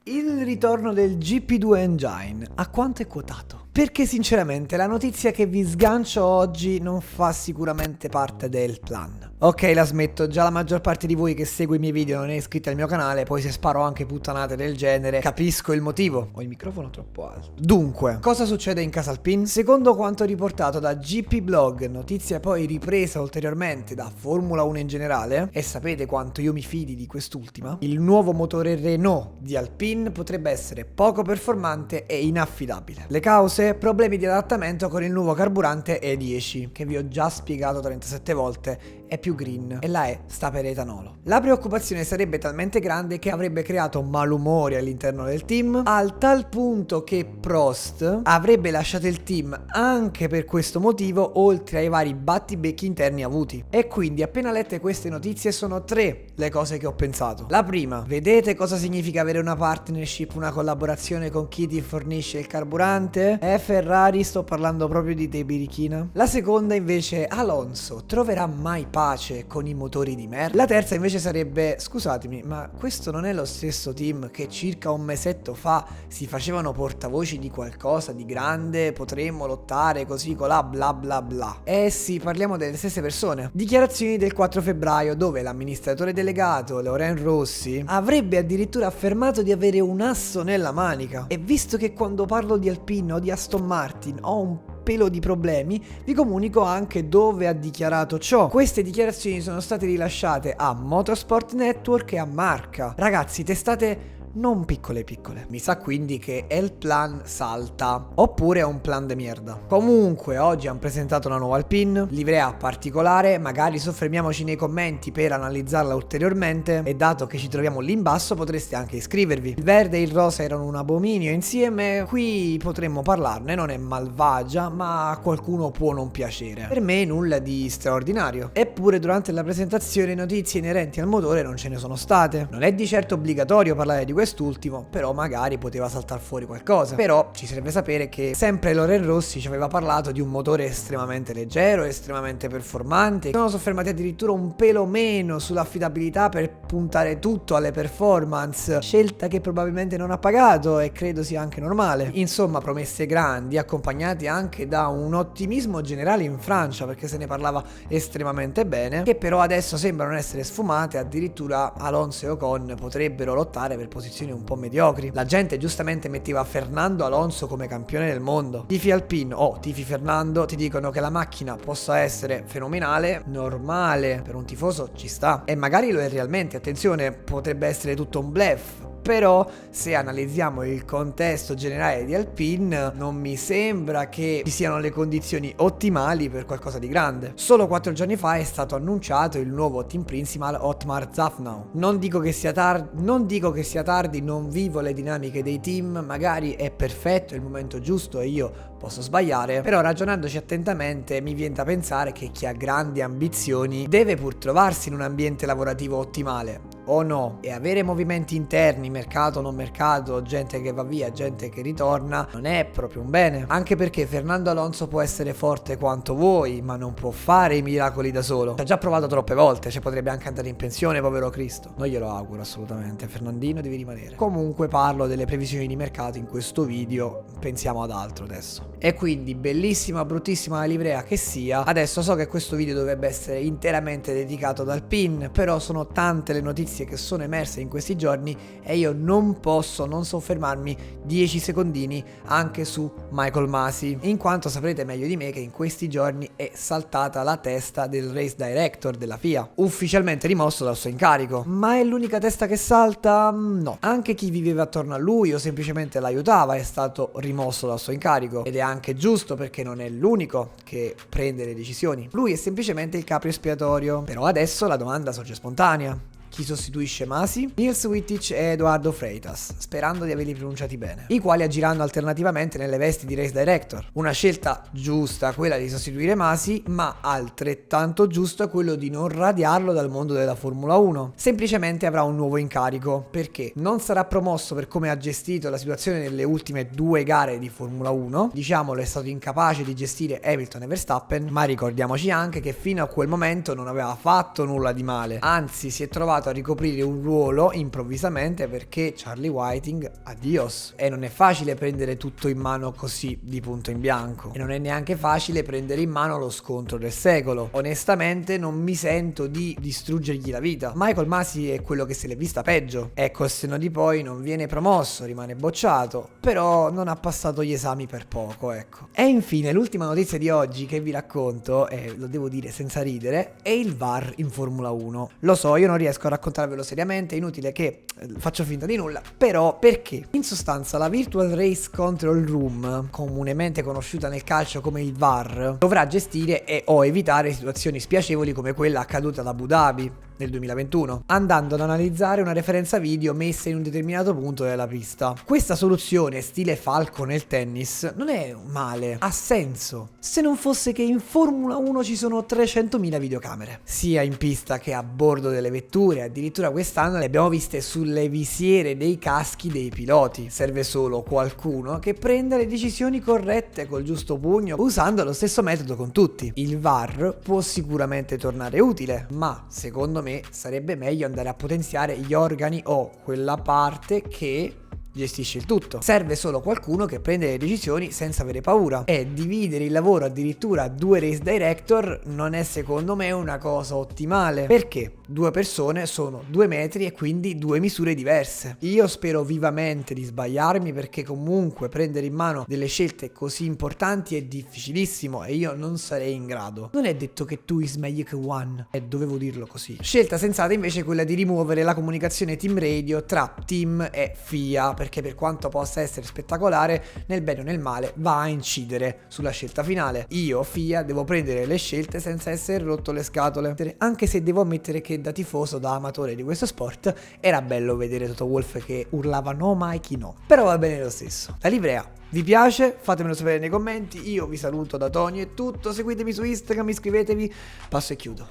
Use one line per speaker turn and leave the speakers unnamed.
Il ritorno del GP2 Engine, a quanto è quotato? Perché sinceramente la notizia che vi sgancio oggi non fa sicuramente parte del plan. Ok, la smetto, già la maggior parte di voi che segue i miei video non è iscritta al mio canale, poi se sparo anche puttanate del genere, capisco il motivo. Ho il microfono troppo alto. Dunque, cosa succede in casa Alpine? Secondo quanto riportato da GP Blog, notizia poi ripresa ulteriormente da Formula 1 in generale, e sapete quanto io mi fidi di quest'ultima, il nuovo motore Renault di Alpine potrebbe essere poco performante e inaffidabile. Le cause? Problemi di adattamento con il nuovo carburante E10, che vi ho già spiegato 37 volte, è più green e la E sta per etanolo. La preoccupazione sarebbe talmente grande che avrebbe creato malumori all'interno del team, al tal punto che Prost avrebbe lasciato il team anche per questo motivo, oltre ai vari battibecchi interni avuti. E quindi appena lette queste notizie sono tre le cose che ho pensato. La prima, vedete cosa significa avere una partnership, una collaborazione con chi ti fornisce il carburante? Ferrari, sto parlando proprio di te, birichina. La seconda invece, Alonso troverà mai pace con i motori di merda? La terza invece sarebbe, scusatemi, ma questo non è lo stesso team che circa un mesetto fa si facevano portavoci di qualcosa di grande, potremmo lottare così colà bla bla bla? Eh sì, parliamo delle stesse persone. Dichiarazioni del 4 febbraio dove l'amministratore delegato Loren Rossi avrebbe addirittura affermato di avere un asso nella manica. E visto che quando parlo di Alpine o di Aston Martin ho un pelo di problemi, vi comunico anche dove ha dichiarato ciò. Queste dichiarazioni sono state rilasciate a Motorsport Network e a Marca. Ragazzi, testate non piccole. Mi sa quindi che il plan salta, oppure è un plan de mierda. Comunque oggi hanno presentato una nuova Alpine, livrea particolare, magari soffermiamoci nei commenti per analizzarla ulteriormente, e dato che ci troviamo lì in basso potreste anche iscrivervi. Il verde e il rosa erano un abominio insieme, qui potremmo parlarne, non è malvagia ma a qualcuno può non piacere. Per me nulla di straordinario. Eppure durante la presentazione notizie inerenti al motore non ce ne sono state. Non è di certo obbligatorio parlare di quest'ultimo, però magari poteva saltare fuori qualcosa. Però ci serve sapere che sempre Loren Rossi ci aveva parlato di un motore estremamente leggero, estremamente performante. Sono soffermati addirittura un pelo meno sull'affidabilità per puntare tutto alle performance, scelta che probabilmente non ha pagato e credo sia anche normale. Insomma, promesse grandi accompagnate anche da un ottimismo generale in Francia, perché se ne parlava estremamente bene, che però adesso sembrano essere sfumate. Addirittura Alonso e Ocon potrebbero lottare per posizioni un po' mediocri. La gente giustamente metteva Fernando Alonso come campione del mondo. Tifi Alpine o tifi Fernando ti dicono che la macchina possa essere fenomenale, normale, per un tifoso ci sta, e magari lo è realmente. Attenzione, potrebbe essere tutto un bluff. Però se analizziamo il contesto generale di Alpine non mi sembra che ci siano le condizioni ottimali per qualcosa di grande. Solo 4 giorni fa è stato annunciato il nuovo team principal Otmar Szafnauer. Non dico che sia tardi, non vivo le dinamiche dei team, magari è perfetto, è il momento giusto e io posso sbagliare, però ragionandoci attentamente mi viene da pensare che chi ha grandi ambizioni deve pur trovarsi in un ambiente lavorativo ottimale. O no? E avere movimenti interni, mercato, non mercato, gente che va via, gente che ritorna, non è proprio un bene. Anche perché Fernando Alonso può essere forte quanto vuoi, ma non può fare i miracoli da solo. Ci ha già provato troppe volte, cioè potrebbe anche andare in pensione, povero Cristo. Non glielo auguro assolutamente, Fernandino devi rimanere. Comunque parlo delle previsioni di mercato in questo video, pensiamo ad altro adesso. E quindi bellissima, bruttissima la livrea che sia, adesso so che questo video dovrebbe essere interamente dedicato ad Alpine, però sono tante le notizie che sono emerse in questi giorni e io non posso non soffermarmi 10 secondini anche su Michael Masi, in quanto saprete meglio di me che in questi giorni è saltata la testa del race director della FIA, ufficialmente rimosso dal suo incarico. Ma è l'unica testa che salta? No, anche chi viveva attorno a lui o semplicemente l'aiutava è stato rimosso dal suo incarico, ed è anche giusto perché non è l'unico che prende le decisioni, lui è semplicemente il capro espiatorio. Però adesso la domanda sorge spontanea: chi sostituisce Masi? Nils Wittich e Edoardo Freitas, sperando di averli pronunciati bene, i quali agiranno alternativamente nelle vesti di race director. Una scelta giusta quella di sostituire Masi, ma altrettanto giusto quello di non radiarlo dal mondo della Formula 1. Semplicemente avrà un nuovo incarico, perché non sarà promosso per come ha gestito la situazione nelle ultime 2 gare di Formula 1, diciamolo, è stato incapace di gestire Hamilton e Verstappen, ma ricordiamoci anche che fino a quel momento non aveva fatto nulla di male, anzi si è trovato trovato a ricoprire un ruolo improvvisamente perché Charlie Whiting, adios. E non è facile prendere tutto in mano così di punto in bianco, e non è neanche facile prendere in mano lo scontro del secolo. Onestamente non mi sento di distruggergli la vita. Michael Masi è quello che se l'è vista peggio, e col senno di poi non viene promosso, rimane bocciato, però non ha passato gli esami per poco, ecco. E infine l'ultima notizia di oggi che vi racconto, e lo devo dire senza ridere, è il VAR in Formula 1. Lo so, io non riesco a raccontarvelo seriamente, è inutile che faccio finta di nulla, però perché? In sostanza la Virtual Race Control Room, comunemente conosciuta nel calcio come il VAR, dovrà gestire e o evitare situazioni spiacevoli come quella accaduta ad Abu Dhabi nel 2021, andando ad analizzare una referenza video messa in un determinato punto della pista. Questa soluzione, stile falco nel tennis, non è male, ha senso, se non fosse che in Formula 1 ci sono 300.000 videocamere, sia in pista che a bordo delle vetture. Addirittura quest'anno le abbiamo viste sulle visiere dei caschi dei piloti. Serve solo qualcuno che prenda le decisioni corrette col giusto pugno, usando lo stesso metodo con tutti. Il VAR può sicuramente tornare utile, ma secondo me sarebbe meglio andare a potenziare gli organi o quella parte che gestisce il tutto. Serve solo qualcuno che prende le decisioni senza avere paura, e dividere il lavoro addirittura a 2 race director non è secondo me una cosa ottimale, perché 2 persone sono 2 metri e quindi 2 misure diverse. Io spero vivamente di sbagliarmi, perché comunque prendere in mano delle scelte così importanti è difficilissimo e io non sarei in grado. Non è detto che two is meglio che one, e dovevo dirlo così. Scelta sensata invece è quella di rimuovere la comunicazione team radio tra team e FIA, perché per quanto possa essere spettacolare, nel bene o nel male va a incidere sulla scelta finale. Io, FIA, devo prendere le scelte senza essere rotto le scatole, anche se devo ammettere che da tifoso, da amatore di questo sport, era bello vedere Toto Wolff che urlava no Mikey no, però va bene lo stesso. La livrea vi piace? Fatemelo sapere nei commenti. Io vi saluto da Tony, è tutto, seguitemi su Instagram, iscrivetevi, passo e chiudo.